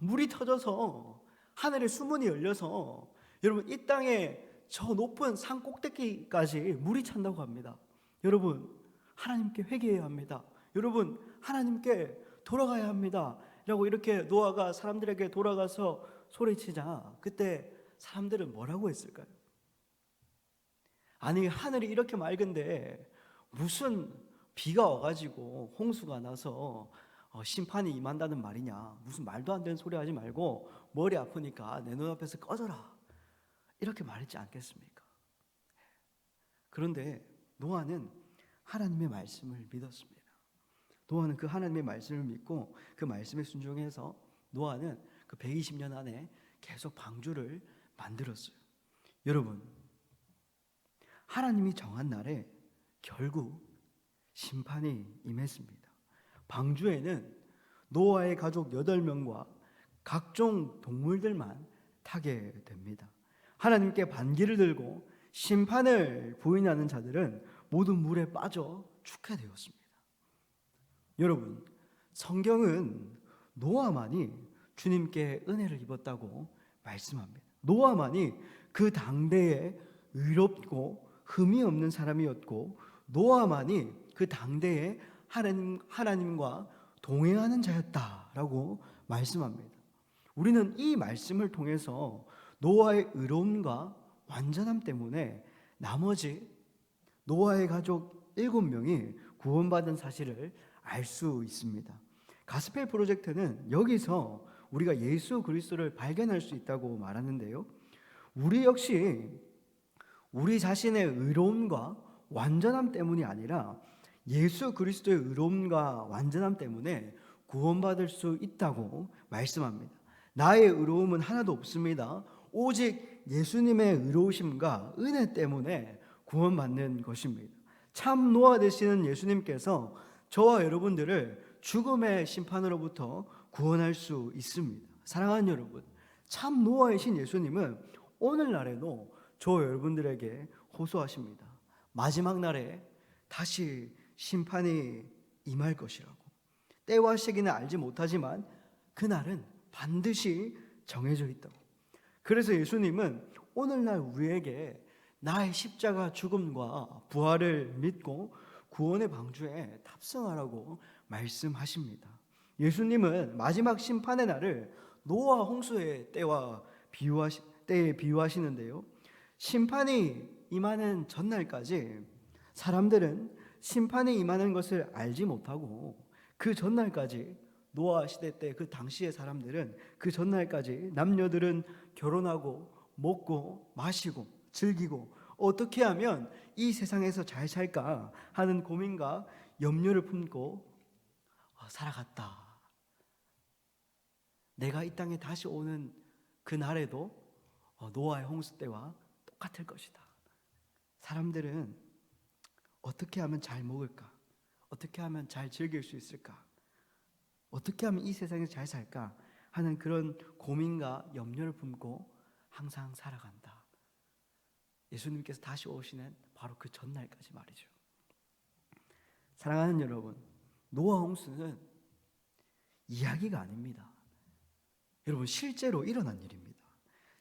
물이 터져서 하늘에 수문이 열려서 여러분, 이 땅에 저 높은 산 꼭대기까지 물이 찬다고 합니다. 여러분, 하나님께 회개해야 합니다. 여러분, 하나님께 돌아가야 합니다 라고 이렇게 노아가 사람들에게 돌아가서 소리치자 그때 사람들은 뭐라고 했을까요? 아니, 하늘이 이렇게 맑은데 무슨 비가 와가지고 홍수가 나서 심판이 임한다는 말이냐, 무슨 말도 안 되는 소리 하지 말고 머리 아프니까 내 눈앞에서 꺼져라, 이렇게 말했지 않겠습니까? 그런데 노아는 하나님의 말씀을 믿었습니다. 노아는 그 하나님의 말씀을 믿고 그 말씀에 순종해서 노아는 그 120년 안에 계속 방주를 만들었어요. 여러분, 하나님이 정한 날에 결국 심판이 임했습니다. 방주에는 노아의 가족 8명과 각종 동물들만 타게 됩니다. 하나님께 반기를 들고 심판을 부인하는 자들은 모두 물에 빠져 죽게 되었습니다. 여러분, 성경은 노아만이 주님께 은혜를 입었다고 말씀합니다. 노아만이 그 당대에 의롭고 흠이 없는 사람이었고 노아만이 그 당대에 하나님과 동행하는 자였다라고 말씀합니다. 우리는 이 말씀을 통해서 노아의 의로움과 완전함 때문에 나머지 노아의 가족 7명이 구원받은 사실을 알 수 있습니다. 가스펠 프로젝트는 여기서 우리가 예수 그리스도를 발견할 수 있다고 말하는데요. 우리 역시 우리 자신의 의로움과 완전함 때문이 아니라 예수 그리스도의 의로움과 완전함 때문에 구원받을 수 있다고 말씀합니다. 나의 의로움은 하나도 없습니다. 오직 예수님의 의로우심과 은혜 때문에 구원받는 것입니다. 참 노아 되시는 예수님께서 저와 여러분들을 죽음의 심판으로부터 구원할 수 있습니다. 사랑하는 여러분, 참 노아이신 예수님은 오늘날에도 저와 여러분들에게 호소하십니다. 마지막 날에 다시 심판이 임할 것이라고. 때와 시기는 알지 못하지만 그날은 반드시 정해져 있다고. 그래서 예수님은 오늘날 우리에게 나의 십자가 죽음과 부활을 믿고 구원의 방주에 탑승하라고 말씀하십니다. 예수님은 마지막 심판의 날을 노아 홍수의 때에 비유하시는데요. 심판이 임하는 전날까지 사람들은 심판이 임하는 것을 알지 못하고 그 전날까지 노아 시대 때 그 당시의 사람들은 그 전날까지 남녀들은 결혼하고 먹고 마시고 즐기고 어떻게 하면 이 세상에서 잘 살까 하는 고민과 염려를 품고 살아갔다. 내가 이 땅에 다시 오는 그날에도 노아의 홍수 때와 똑같을 것이다. 사람들은 어떻게 하면 잘 먹을까? 어떻게 하면 잘 즐길 수 있을까? 어떻게 하면 이 세상에서 잘 살까 하는 그런 고민과 염려를 품고 항상 살아간다. 예수님께서 다시 오시는 바로 그 전날까지 말이죠. 사랑하는 여러분, 노아 홍수는 이야기가 아닙니다. 여러분, 실제로 일어난 일입니다.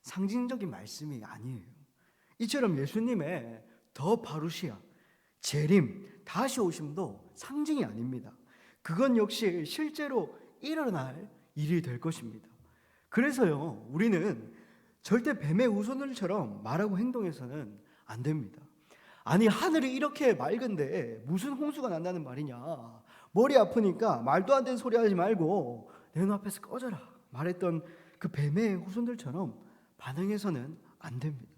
상징적인 말씀이 아니에요. 이처럼 예수님의 더 파루시아, 재림, 다시 오심도 상징이 아닙니다. 그건 역시 실제로 일어날 일이 될 것입니다. 그래서요, 우리는 절대 뱀의 후손들처럼 말하고 행동해서는 안 됩니다. 아니, 하늘이 이렇게 맑은데 무슨 홍수가 난다는 말이냐, 머리 아프니까 말도 안 되는 소리 하지 말고 내 눈앞에서 꺼져라 말했던 그 뱀의 후손들처럼 반응해서는 안 됩니다.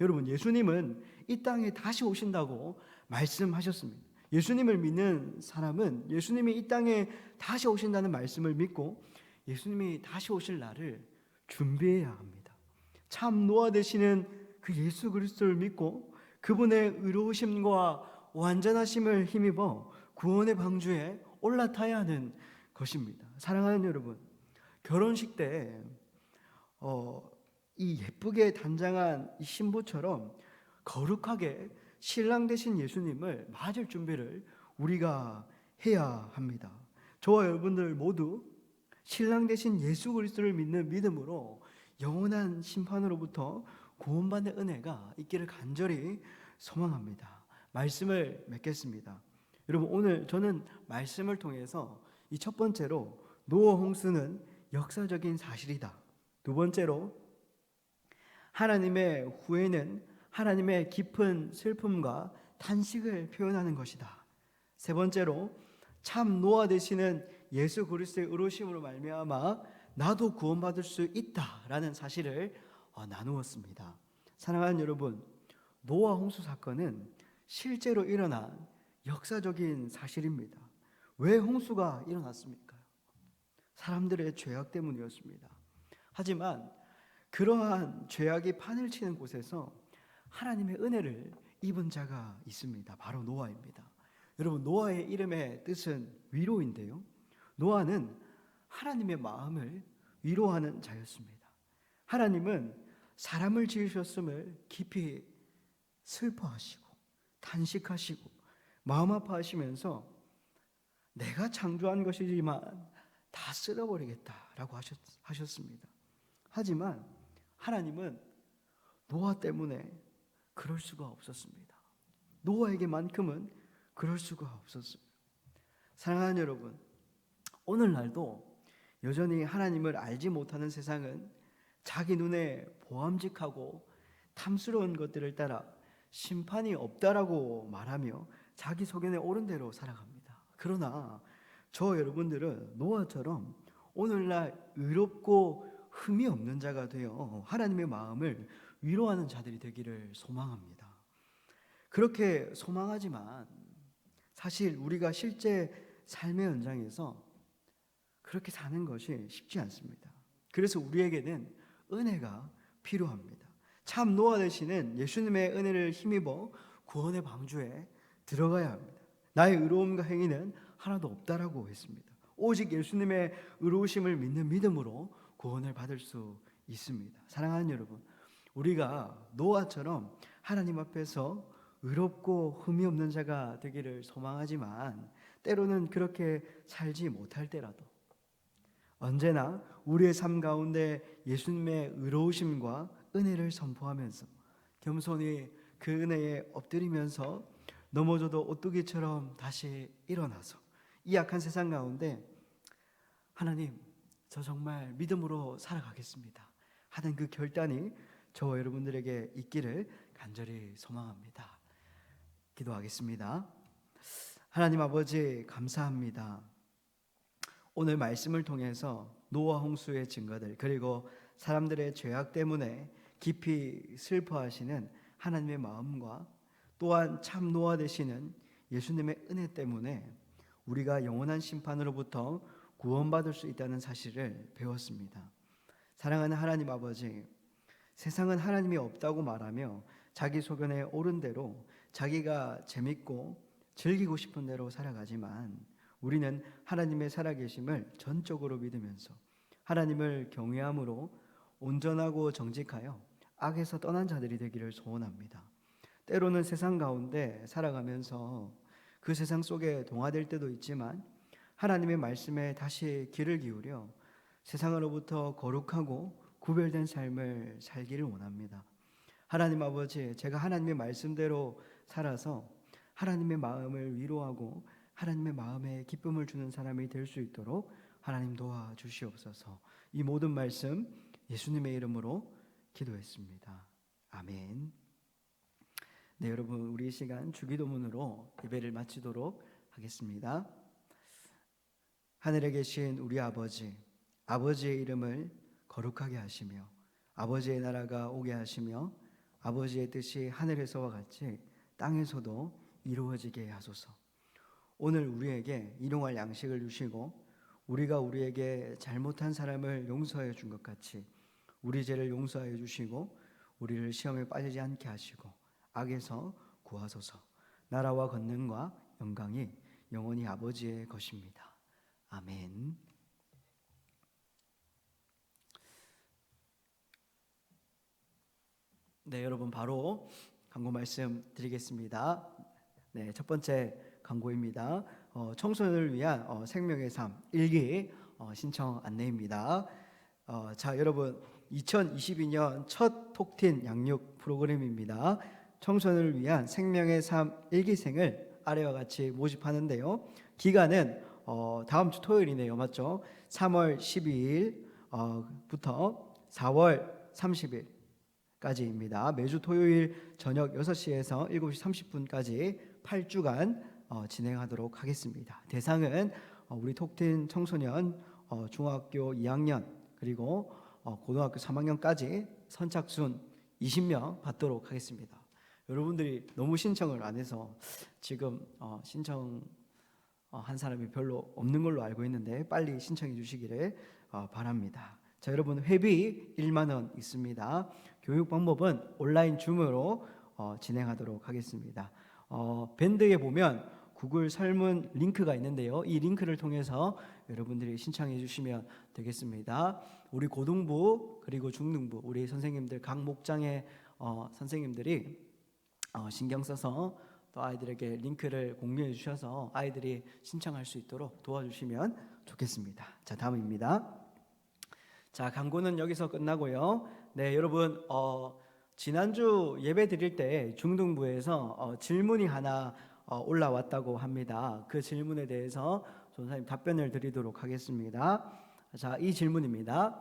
여러분, 예수님은 이 땅에 다시 오신다고 말씀하셨습니다. 예수님을 믿는 사람은 예수님이 이 땅에 다시 오신다는 말씀을 믿고 예수님이 다시 오실 날을 준비해야 합니다. 참 노아 되시는 그 예수 그리스도를 믿고 그분의 의로우심과 완전하심을 힘입어 구원의 방주에 올라타야 하는 것입니다. 사랑하는 여러분, 결혼식 때 이 예쁘게 단장한 이 신부처럼 거룩하게 신랑 되신 예수님을 맞을 준비를 우리가 해야 합니다. 저와 여러분들 모두 신랑 되신 예수 그리스도를 믿는 믿음으로 영원한 심판으로부터 구원받는 은혜가 있기를 간절히 소망합니다. 말씀을 맺겠습니다. 여러분, 오늘 저는 말씀을 통해서 이 첫 번째로 노아 홍수는 역사적인 사실이다. 두 번째로 하나님의 후회는 하나님의 깊은 슬픔과 탄식을 표현하는 것이다. 세 번째로 참 노아 되시는 예수 그리스도의 의로우심으로 말미암아 나도 구원받을 수 있다라는 사실을 나누었습니다. 사랑하는 여러분, 노아 홍수 사건은 실제로 일어난 역사적인 사실입니다. 왜 홍수가 일어났습니까? 사람들의 죄악 때문이었습니다. 하지만 그러한 죄악이 판을 치는 곳에서 하나님의 은혜를 입은 자가 있습니다. 바로 노아입니다. 여러분, 노아의 이름의 뜻은 위로인데요, 노아는 하나님의 마음을 위로하는 자였습니다. 하나님은 사람을 지으셨음을 깊이 슬퍼하시고 탄식하시고 마음 아파하시면서 내가 창조한 것이지만 다 쓸어버리겠다라고 하셨습니다. 하지만 하나님은 노아 때문에 그럴 수가 없었습니다. 노아에게만큼은 그럴 수가 없었습니다. 사랑하는 여러분, 오늘날도 여전히 하나님을 알지 못하는 세상은 자기 눈에 보암직하고 탐스러운 것들을 따라 심판이 없다라고 말하며 자기 소견에 옳은 대로 살아갑니다. 그러나 저 여러분들은 노아처럼 오늘날 의롭고 흠이 없는 자가 되어 하나님의 마음을 위로하는 자들이 되기를 소망합니다. 그렇게 소망하지만 사실 우리가 실제 삶의 현장에서 그렇게 사는 것이 쉽지 않습니다. 그래서 우리에게는 은혜가 필요합니다. 참 노아 되시는 예수님의 은혜를 힘입어 구원의 방주에 들어가야 합니다. 나의 의로움과 행위는 하나도 없다라고 했습니다. 오직 예수님의 의로우심을 믿는 믿음으로 구원을 받을 수 있습니다. 사랑하는 여러분, 우리가 노아처럼 하나님 앞에서 의롭고 흠이 없는 자가 되기를 소망하지만 때로는 그렇게 살지 못할 때라도 언제나 우리의 삶 가운데 예수님의 의로우심과 은혜를 선포하면서 겸손히 그 은혜에 엎드리면서 넘어져도 오뚜기처럼 다시 일어나서 이 악한 세상 가운데 하나님, 저 정말 믿음으로 살아가겠습니다 하는 그 결단이 저와 여러분들에게 있기를 간절히 소망합니다. 기도하겠습니다. 하나님 아버지, 감사합니다. 오늘 말씀을 통해서 노아 홍수의 증거들, 그리고 사람들의 죄악 때문에 깊이 슬퍼하시는 하나님의 마음과 또한 참 노아 되시는 예수님의 은혜 때문에 우리가 영원한 심판으로부터 구원받을 수 있다는 사실을 배웠습니다. 사랑하는 하나님 아버지, 세상은 하나님이 없다고 말하며 자기 소견에 옳은 대로 자기가 재밌고 즐기고 싶은 대로 살아가지만 우리는 하나님의 살아계심을 전적으로 믿으면서 하나님을 경외함으로 온전하고 정직하여 악에서 떠난 자들이 되기를 소원합니다. 때로는 세상 가운데 살아가면서 그 세상 속에 동화될 때도 있지만 하나님의 말씀에 다시 귀를 기울여 세상으로부터 거룩하고 구별된 삶을 살기를 원합니다. 하나님 아버지, 제가 하나님의 말씀대로 살아서 하나님의 마음을 위로하고 하나님의 마음에 기쁨을 주는 사람이 될 수 있도록 하나님 도와주시옵소서. 이 모든 말씀 예수님의 이름으로 기도했습니다. 아멘. 네, 여러분, 우리 이 시간 주기도문으로 예배를 마치도록 하겠습니다. 하늘에 계신 우리 아버지, 아버지의 이름을 거룩하게 하시며 아버지의 나라가 오게 하시며 아버지의 뜻이 하늘에서와 같이 땅에서도 이루어지게 하소서. 오늘 우리에게 일용할 양식을 주시고 우리가 우리에게 잘못한 사람을 용서해 준 것 같이 우리 죄를 용서하여 주시고 우리를 시험에 빠지지 않게 하시고 악에서 구하소서. 나라와 권능과 영광이 영원히 아버지의 것입니다. 아멘. 네, 여러분, 바로 광고 말씀 드리겠습니다. 네, 첫 번째 광고입니다. 청소년을 위한 생명의 삶 일기 신청 안내입니다. 자, 여러분, 2022년 첫 톡틴 양육 프로그램입니다. 청소년을 위한 생명의 삶 일기생을 아래와 같이 모집하는데요. 기간은 다음 주 토요일이네요, 맞죠? 3월 12일부터 4월 30일까지입니다. 매주 토요일 저녁 6시에서 7시 30분까지 8주간 진행하도록 하겠습니다. 대상은 우리 톡틴 청소년 중학교 2학년 그리고 고등학교 3학년까지 선착순 20명 받도록 하겠습니다. 여러분들이 너무 신청을 안 해서 지금 신청한 사람이 별로 없는 걸로 알고 있는데 빨리 신청해 주시기를 바랍니다. 자, 여러분, 회비 1만 원 있습니다. 교육 방법은 온라인 줌으로 진행하도록 하겠습니다. 밴드에 보면 구글 설문 링크가 있는데요. 이 링크를 통해서 여러분들이 신청해 주시면 되겠습니다. 우리 고등부 그리고 중등부 우리 선생님들 각 목장의 선생님들이 신경 써서 또 아이들에게 링크를 공유해 주셔서 아이들이 신청할 수 있도록 도와주시면 좋겠습니다. 자, 다음입니다. 자, 광고는 여기서 끝나고요. 네, 여러분, 지난주 예배 드릴 때 중등부에서 질문이 하나 올라왔다고 합니다. 그 질문에 대해서 전사님 답변을 드리도록 하겠습니다. 자, 이 질문입니다.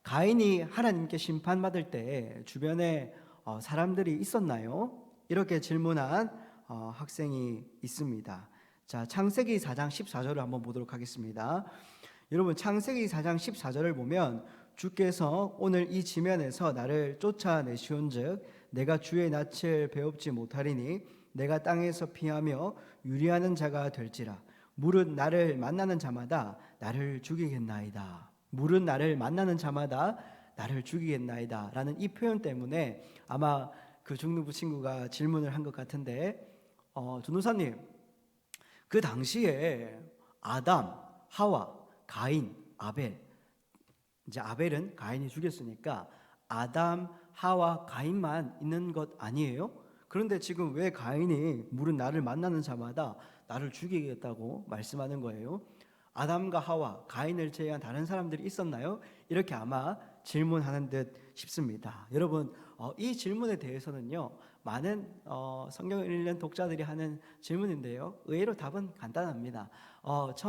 가인이 하나님께 심판받을 때 주변에 사람들이 있었나요? 이렇게 질문한 학생이 있습니다. 자, 창세기 4장 14절을 한번 보도록 하겠습니다. 여러분, 창세기 4장 14절을 보면 주께서 오늘 이 지면에서 나를 쫓아내시온즉 내가 주의 낯을 배웁지 못하리니 내가 땅에서 피하며 유리하는 자가 될지라. 물은 나를 만나는 자마다 나를 죽이겠나이다. 물은 나를 만나는 자마다 나를 죽이겠나이다 라는 이 표현 때문에 아마 그 중등부 친구가 질문을 한 것 같은데, 전도사님, 그 당시에 아담, 하와, 가인, 아벨, 이제 아벨은 가인이 죽였으니까 아담, 하와, 가인만 있는 것 아니에요? 그런데 지금 왜 가인이 물은 나를 만나는 자마다 나를 죽이겠다고 말씀하는 거예요? 아담과 하와, 가인을 제외한 다른 사람들이 있었나요? 이렇게 아마 질문하는 듯 싶습니다. 여러분, 이 질문에 대해서는요, 많은 성경을 읽는 독자들이 하는 질문인데요, 의외로 답은 간단합니다.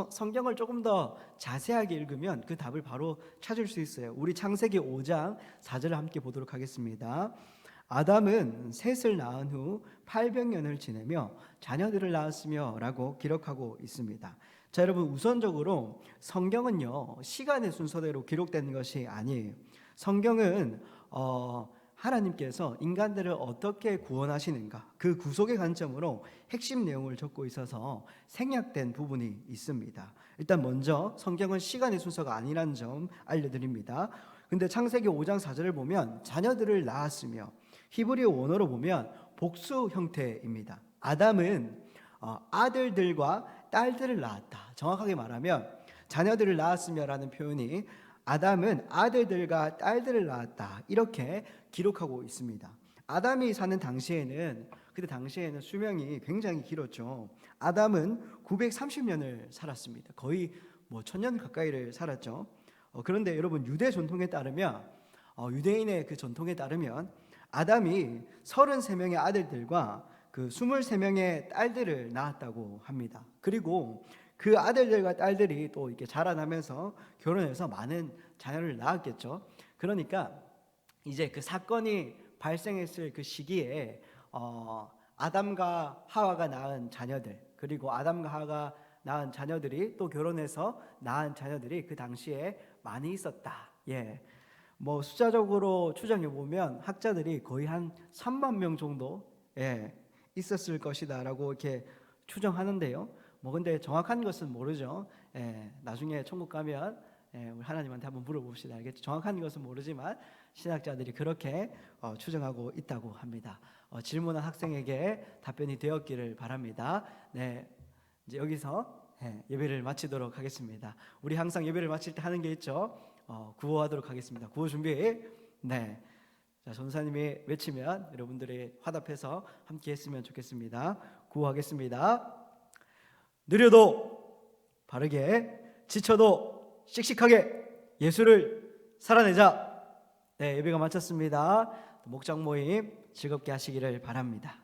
성경을 조금 더 자세하게 읽으면 그 답을 바로 찾을 수 있어요. 우리 창세기 5장 4절을 함께 보도록 하겠습니다. 아담은 셋을 낳은 후 800년을 지내며 자녀들을 낳았으며 라고 기록하고 있습니다. 자, 여러분, 우선적으로 성경은요, 시간의 순서대로 기록된 것이 아니에요. 성경은 하나님께서 인간들을 어떻게 구원하시는가, 그 구속의 관점으로 핵심 내용을 적고 있어서 생략된 부분이 있습니다. 일단 먼저 성경은 시간의 순서가 아니라는 점 알려드립니다. 근데 창세기 5장 4절을 보면 자녀들을 낳았으며, 히브리어 원어로 보면 복수 형태입니다. 아담은 아들들과 딸들을 낳았다. 정확하게 말하면 자녀들을 낳았으며라는 표현이 아담은 아들들과 딸들을 낳았다, 이렇게 기록하고 있습니다. 아담이 사는 당시에는, 그때 당시에는 수명이 굉장히 길었죠. 아담은 930년을 살았습니다. 거의 1000년 가까이를 살았죠. 그런데 여러분, 유대 전통에 따르면, 유대인의 그 전통에 따르면 아담이 33명의 아들들과 그 23명의 딸들을 낳았다고 합니다. 그리고 그 아들들과 딸들이 또 이렇게 자라나면서 결혼해서 많은 자녀를 낳았겠죠. 그러니까 이제 그 사건이 발생했을 그 시기에 아담과 하와가 낳은 자녀들, 그리고 아담과 하와가 낳은 자녀들이 또 결혼해서 낳은 자녀들이 그 당시에 많이 있었다. 숫자적으로 추정해 보면 학자들이 거의 한 3만 명 정도 있었을 것이다라고 이렇게 추정하는데요. 근데 정확한 것은 모르죠. 나중에 천국 가면 우리 하나님한테 한번 물어봅시다. 알겠죠? 정확한 것은 모르지만 신학자들이 그렇게 추정하고 있다고 합니다. 질문한 학생에게 답변이 되었기를 바랍니다. 네, 이제 여기서 예배를 마치도록 하겠습니다. 우리 항상 예배를 마칠 때 하는 게 있죠. 구호하도록 하겠습니다. 구호 준비. 네. 자, 전사님이 외치면 여러분들이 화답해서 함께 했으면 좋겠습니다. 구호하겠습니다. 느려도 바르게, 지쳐도 씩씩하게 예수를 살아내자. 네, 예배가 마쳤습니다. 목장 모임 즐겁게 하시기를 바랍니다.